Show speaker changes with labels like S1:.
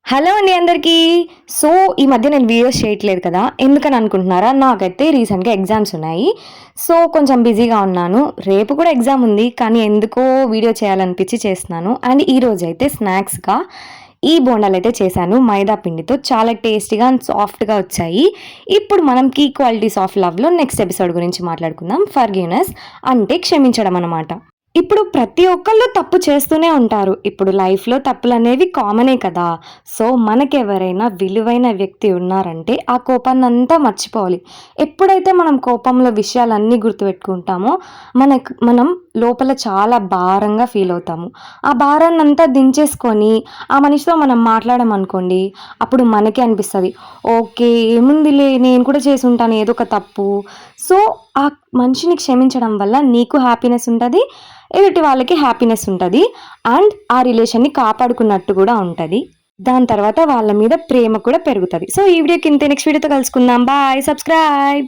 S1: Hello అండి అందరికీ. So, ఈ మధ్య నేను వీడియోస్ చేయట్లేదు కదా! ఎందుకని అనుకుంటున్నారా? నాకైతే రీసెంట్‌గా ఎగ్జామ్స్ ఉన్నాయి. సో, కొంచెం బిజీగా ఉన్నాను. రేపు కూడా ఎగ్జామ్ ఉంది. కానీ ఎందుకో వీడియో చేయాలనిపించి చేస్తున్నాను. అండ్ ఈరోజైతే స్నాక్స్‌గా ఈ బోండాలైతే చేశాను మైదా పిండితో. చాలా టేస్టీగా అండ్ సాఫ్ట్‌గా వచ్చాయి. ఇప్పుడు మనం కీ క్వాలిటీస్ ఆఫ్ లవ్‌లో నెక్స్ట్ ఎపిసోడ్ గురించి మాట్లాడుకుందాం. ఫర్‌గివ్‌నెస్ అంటే క్షమించడం అన్నమాట. ఇప్పుడు ప్రతి ఒక్కళ్ళు తప్పు చేస్తూనే ఉంటారు. ఇప్పుడు లైఫ్‌లో తప్పులనేవి కామనే కదా! సో, మనకెవరైనా విలువైన వ్యక్తి ఉన్నారంటే, ఆ కోపాన్నంతా మర్చిపోవాలి. ఎప్పుడైతే మనం కోపంలో విషయాలన్నీ గుర్తుపెట్టుకుంటామో, మనం లోపల చాలా భారంగా ఫీలవుతాము. ఆ భారాన్నంతా దించేసుకొని, ఆ మనిషితో మనం మాట్లాడామనుకోండి, అప్పుడు మనకే అనిపిస్తది. ఓకే. ఏముందిలే నేను కూడా చేసుంటాను ఏదో ఒక తప్పు. సో, ఆ మనిషిని క్షమించడం వల్ల నీకు హ్యాపీనెస్ ఉంటది. ఎదుటి వాళ్ళకి హ్యాపీనెస్ ఉంటది. అండ్ ఆ రిలేషన్‌ని కాపాడుకున్నట్టు గూడా ఉంటది. దాని తర్వాత వాళ్ళ మీద ప్రేమ కూడా పెరుగుతది. సో, ఈ వీడియోకి ఇంతే. నెక్స్ట్ వీడియోతో కలుసుకుందాం. బాయ్. సబ్స్క్రైబ్.